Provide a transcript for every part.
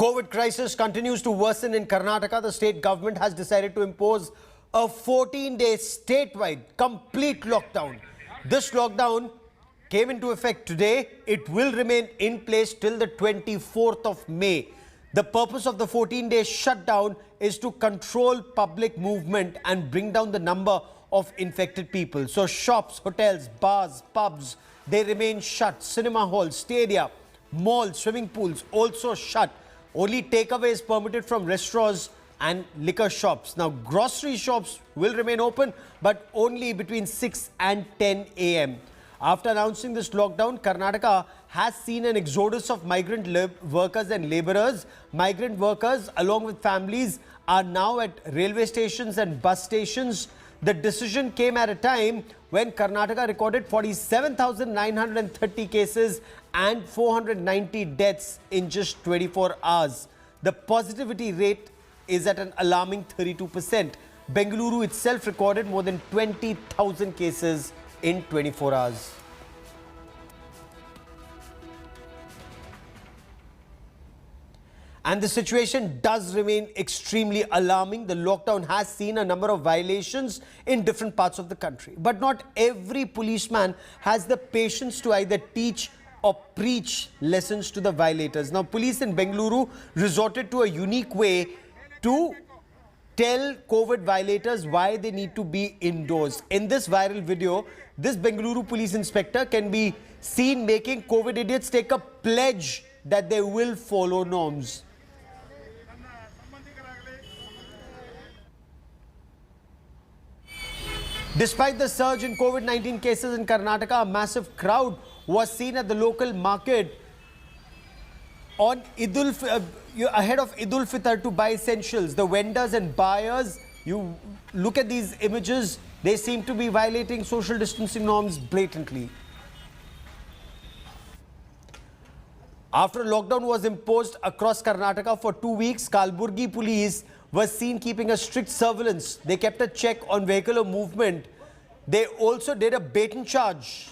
COVID crisis continues to worsen in Karnataka. The state government has decided to impose a 14-day statewide complete lockdown. This lockdown came into effect today. It will remain in place till the 24th of May. The purpose of the 14-day shutdown is to control public movement and bring down the number of infected people. So shops, hotels, bars, pubs, they remain shut. Cinema halls, stadia, malls, swimming pools also shut. Only takeaway is permitted from restaurants and liquor shops. Now, grocery shops will remain open, but only between 6 and 10 a.m. After announcing this lockdown, Karnataka has seen an exodus of migrant workers and laborers. Migrant workers, along with families, are now at railway stations and bus stations. The decision came at a time when Karnataka recorded 47,930 cases and 490 deaths in just 24 hours. The positivity rate is at an alarming 32%. Bengaluru itself recorded more than 20,000 cases in 24 hours. And the situation does remain extremely alarming. The lockdown has seen a number of violations in different parts of the country. But not every policeman has the patience to either teach or preach lessons to the violators. Now, police in Bengaluru resorted to a unique way to tell COVID violators why they need to be indoors. In this viral video, this Bengaluru police inspector can be seen making COVID idiots take a pledge that they will follow norms. Despite the surge in COVID-19 cases in Karnataka, a massive crowd was seen at the local market on ahead of Idul Fitr to buy essentials. The vendors and buyers, you look at these images, they seem to be violating social distancing norms blatantly. After lockdown was imposed across Karnataka for 2 weeks, Kalburgi police was seen keeping a strict surveillance. They kept a check on vehicular movement. They also did a bait and charge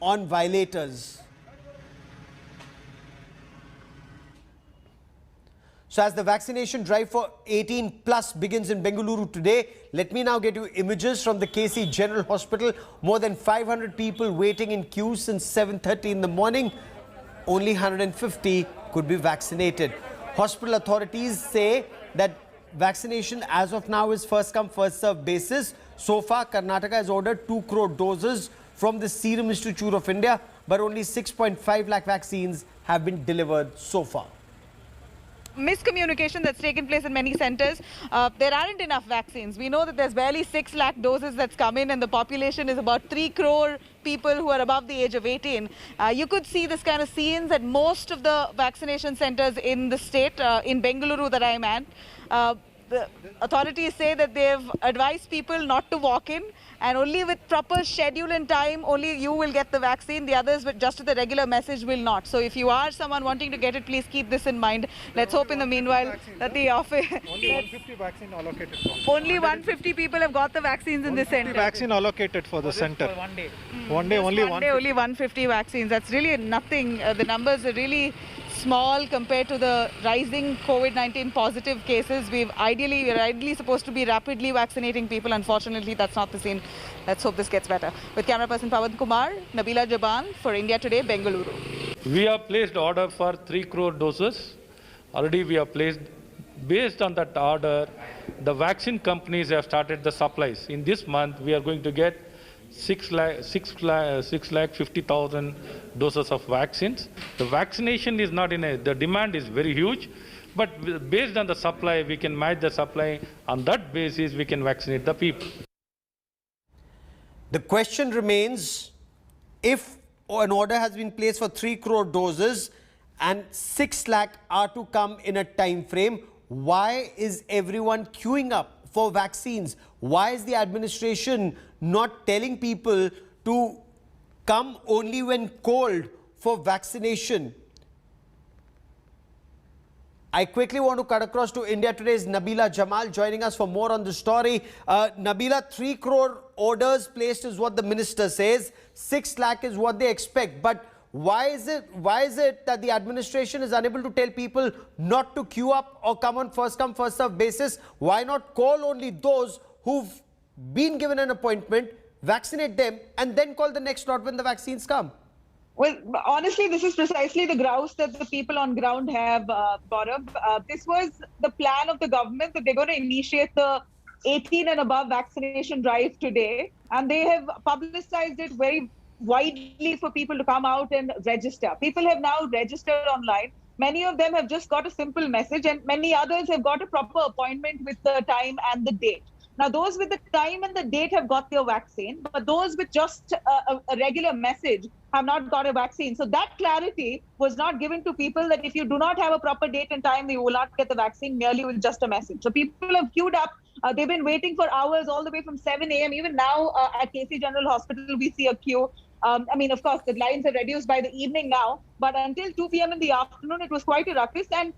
on violators. So as the vaccination drive for 18 plus begins in Bengaluru today, let me now get you images from the KC General Hospital. More than 500 people waiting in queues since 7:30 in the morning. Only 150 could be vaccinated. Hospital authorities say that vaccination as of now is first come first served basis. So far, Karnataka has ordered 2 crore doses from the Serum Institute of India, but only 6.5 lakh vaccines have been delivered so far. Miscommunication that's taken place in many centers. There aren't enough vaccines. We know that there's barely 6 lakh doses that's come in, and the population is about 3 crore people who are above the age of 18. You could see this kind of scenes at most of the vaccination centers in the state, in Bengaluru that I'm at. The authorities say that they've advised people not to walk in, and only with proper schedule and time, only you will get the vaccine. The others, just with the regular message, will not. So if you are someone wanting to get it, please keep this in mind. Let's hope in the meanwhile that the office... Only 150 vaccine allocated. Only 150 people have got the vaccines in this center. Vaccine allocated for the center. For one day. One day, only 150 vaccines. That's really nothing. The numbers are really small compared to the rising COVID-19 positive cases. We're ideally supposed to be rapidly vaccinating people. Unfortunately, that's not the scene. Let's hope this gets better. With camera person Pawan Kumar, Nabila Jamal for India Today, Bengaluru. We have placed order for 3 crore doses. Already we have placed. Based on that order, the vaccine companies have started the supplies. In this month, we are going to get 6,50,000 doses of vaccines. The vaccination is not the demand is very huge, but based on the supply, we can match the supply. On that basis, we can vaccinate the people. The question remains, if an order has been placed for 3 crore doses and 6 lakh are to come in a time frame, why is everyone queuing up for vaccines? Why is the administration not telling people to come only when called for vaccination? I quickly want to cut across to India Today's Nabila Jamal joining us for more on the story. Nabila, 3 crore orders placed is what the minister says. 6 lakh is what they expect. But Why is it that the administration is unable to tell people not to queue up or come on first come first serve basis? Why not call only those who've been given an appointment, vaccinate them, and then call the next lot when the vaccines come? Well, honestly, this is precisely the grouse that the people on ground have, Gaurav. This was the plan of the government that they're going to initiate the 18 and above vaccination drive today. And they have publicized it very widely for people to come out and register. People have now registered online. Many of them have just got a simple message, and many others have got a proper appointment with the time and the date. Now, those with the time and the date have got their vaccine, but those with just a regular message have not got a vaccine. So that clarity was not given to people, that if you do not have a proper date and time, you will not get the vaccine merely with just a message. So people have queued up. They've been waiting for hours, all the way from 7 a.m. Even now at KC General Hospital, we see a queue. I mean, of course, the lines are reduced by the evening now, but until 2 p.m. in the afternoon, it was quite a ruckus. And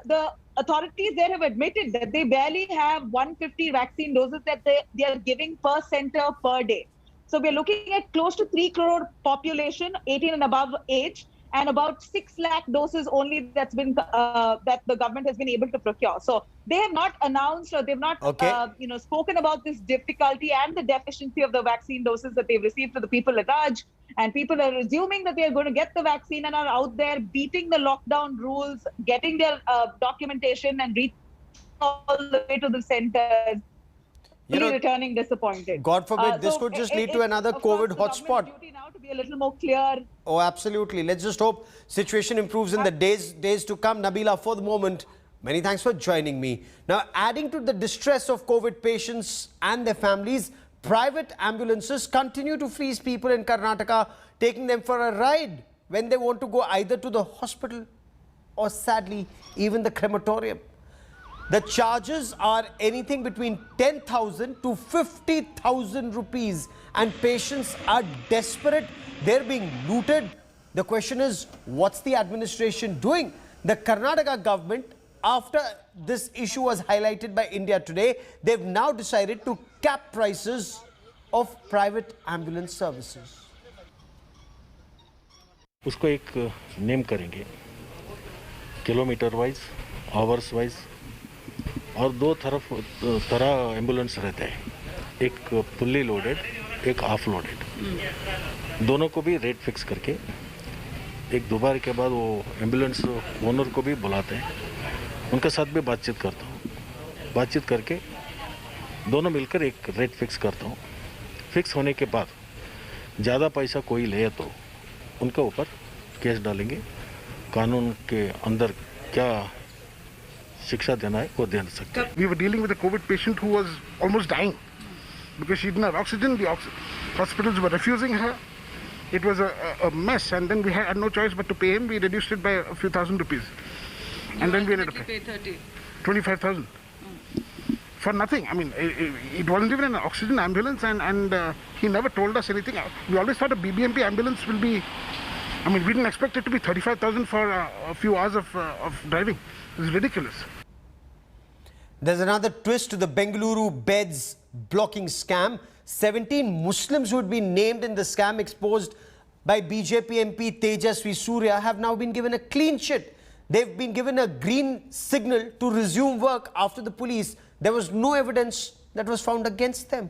the authorities there have admitted that they barely have 150 vaccine doses that they are giving per center per day. So we're looking at close to 3 crore population, 18 and above age, and about 6 lakh doses only that's been that the government has been able to procure. So they have not announced, or they've not spoken about this difficulty and the deficiency of the vaccine doses that they've received for the people at large. And people are assuming that they are going to get the vaccine and are out there beating the lockdown rules, getting their documentation and reaching all the way to the centers. Returning disappointed. God forbid, this could just lead to another COVID hotspot. Duty now to be a little more clear. Oh, absolutely. Let's just hope situation improves in the days to come. Nabila, for the moment, many thanks for joining me. Now, adding to the distress of COVID patients and their families, private ambulances continue to freeze people in Karnataka, taking them for a ride when they want to go either to the hospital or, sadly, even the crematorium. The charges are anything between 10,000 to 50,000 rupees, and patients are desperate. They're being looted. The question is, what's the administration doing? The Karnataka government, after this issue was highlighted by India Today, they've now decided to cap prices of private ambulance services. उसको एक name करेंगे, kilometre wise, hours wise, और दो तरह ambulance रहते हैं, एक fully loaded, एक हाफ लोडेड। दोनों को भी रेट फिक्स करके एक दोबारा के बाद वो एम्बुलेंस ओनर को भी बुलाते हैं, उनके साथ भी बातचीत करता हूँ, बातचीत करके दोनों मिलकर एक रेट फिक्स करता हूँ। फिक्स होने के बाद ज़्यादा पैसा कोई ले तो उनके ऊपर केस डालेंगे, कानून के अंदर क्या शिक्षा देना है वो दे सकते हैं। We were dealing with a COVID patient who was almost dying because she didn't have oxygen. The hospitals were refusing her. It was a mess, and then we had no choice but to pay him. We reduced it by a few thousand rupees, and then we ended up paying 25,000 for nothing. I mean, it wasn't even an oxygen ambulance, and he never told us anything. We always thought a BBMP ambulance will be. I mean, we didn't expect it to be 35,000 for a few hours of driving. It was ridiculous. There's another twist to the Bengaluru beds blocking scam. 17 Muslims who had been named in the scam exposed by BJP MP Tejasvi Surya have now been given a clean sheet. They've been given a green signal to resume work after the police. There was no evidence that was found against them.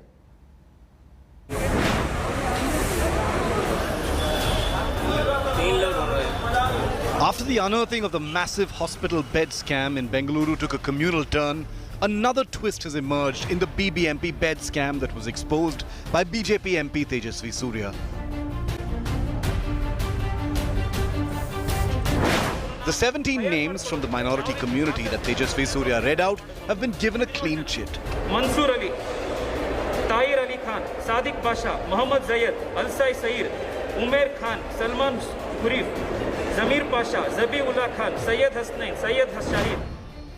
After the unearthing of the massive hospital bed scam in Bengaluru took a communal turn, another twist has emerged in the BBMP bed scam that was exposed by BJP MP Tejasvi Surya. The 17 names from the minority community that Tejasvi Surya read out have been given a clean chit. Mansoor Ali, Tahir Ali Khan, Sadiq Basha, Muhammad Zayed, Alsai Sair, Umair Khan, Salman Hurif, Zamir Pasha, Zabiullah Khan, Syed Hasnain, Syed Shahid.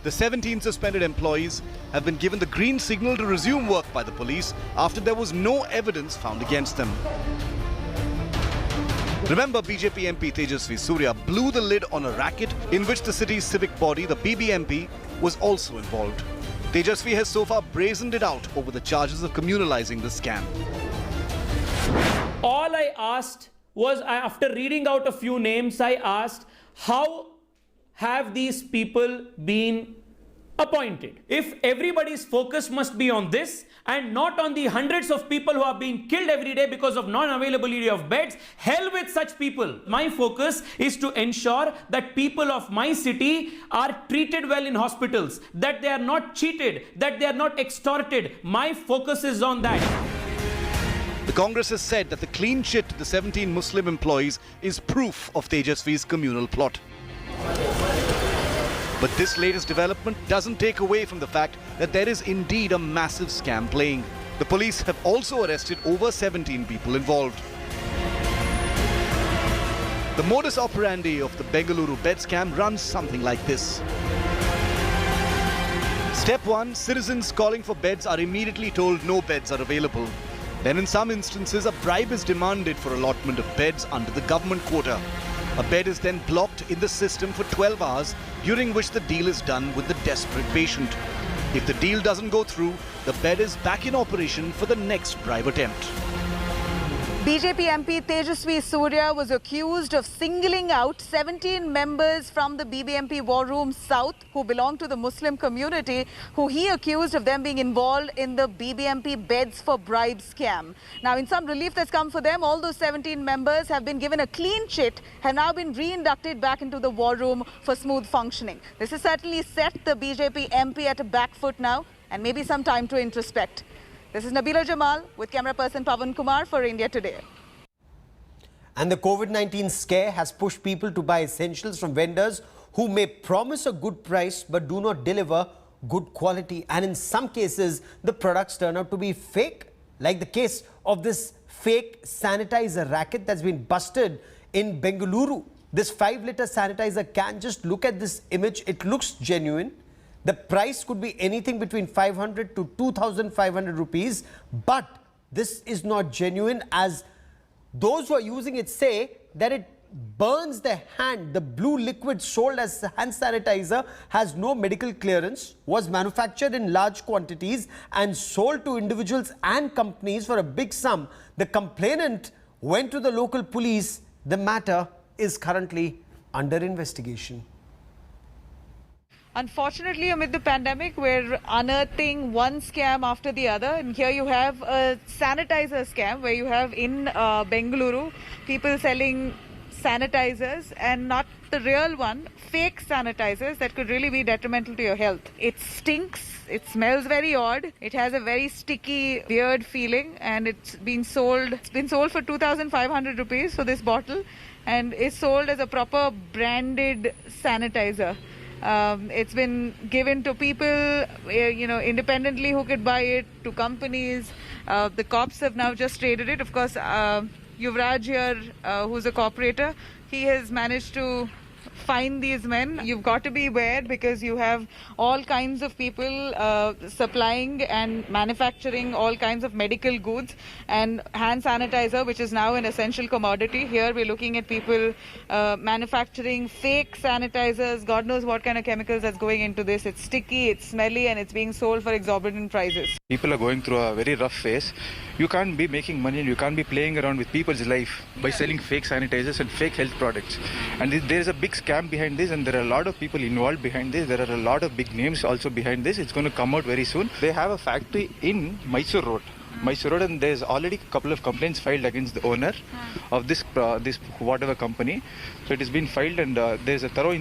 The 17 suspended employees have been given the green signal to resume work by the police after there was no evidence found against them. Remember, BJP MP Tejasvi Surya blew the lid on a racket in which the city's civic body, the BBMP, was also involved. Tejasvi has so far brazened it out over the charges of communalizing the scam. All I asked was, after reading out a few names, I asked, how have these people been appointed? If everybody's focus must be on this and not on the hundreds of people who are being killed every day because of non-availability of beds, hell with such people. My focus is to ensure that people of my city are treated well in hospitals, that they are not cheated, that they are not extorted. My focus is on that. The Congress has said that the clean chit to the 17 Muslim employees is proof of Tejasvi's communal plot. But this latest development doesn't take away from the fact that there is indeed a massive scam playing. The police have also arrested over 17 people involved. The modus operandi of the Bengaluru bed scam runs something like this. Step 1, citizens calling for beds are immediately told no beds are available. Then in some instances, a bribe is demanded for allotment of beds under the government quota. A bed is then blocked in the system for 12 hours, during which the deal is done with the desperate patient. If the deal doesn't go through, the bed is back in operation for the next bribe attempt. BJP MP Tejasvi Surya was accused of singling out 17 members from the BBMP War Room South who belong to the Muslim community, who he accused of them being involved in the BBMP beds for bribe scam. Now, in some relief that's come for them, all those 17 members have been given a clean chit, have now been re-inducted back into the war room for smooth functioning. This has certainly set the BJP MP at a back foot now, and maybe some time to introspect. This is Nabila Jamal with camera person Pavan Kumar for India Today. And the COVID-19 scare has pushed people to buy essentials from vendors who may promise a good price but do not deliver good quality. And in some cases, the products turn out to be fake, like the case of this fake sanitizer racket that's been busted in Bengaluru. This 5-liter sanitizer can, just look at this image, it looks genuine. The price could be anything between 500 to 2,500 rupees, but this is not genuine, as those who are using it say that it burns their hand. The blue liquid sold as hand sanitizer has no medical clearance, was manufactured in large quantities and sold to individuals and companies for a big sum. The complainant went to the local police. The matter is currently under investigation. Unfortunately, amid the pandemic, we're unearthing one scam after the other. And here you have a sanitizer scam where you have in Bengaluru people selling sanitizers and not the real one, fake sanitizers that could really be detrimental to your health. It stinks. It smells very odd. It has a very sticky, weird feeling, and it's been sold. It's been sold for 2,500 rupees for this bottle, and is sold as a proper branded sanitizer. It's been given to people, independently who could buy it, to companies. The cops have now just raided it. Of course, Yuvraj here, who's a cooperator, he has managed to find these men. You've got to be aware because you have all kinds of people supplying and manufacturing all kinds of medical goods, and hand sanitizer, which is now an essential commodity. Here we're looking at people manufacturing fake sanitizers. God knows what kind of chemicals that's going into this. It's sticky, it's smelly, and it's being sold for exorbitant prices. People are going through a very rough phase. You can't be making money and you can't be playing around with people's life by selling fake sanitizers and fake health products. And there is a big scam behind this, and there are a lot of people involved behind this. There are a lot of big names also behind this. It's going to come out very soon. They have a factory in Mysore Road, and there's already a couple of complaints filed against the owner of this whatever company. So it has been filed, and there's a thorough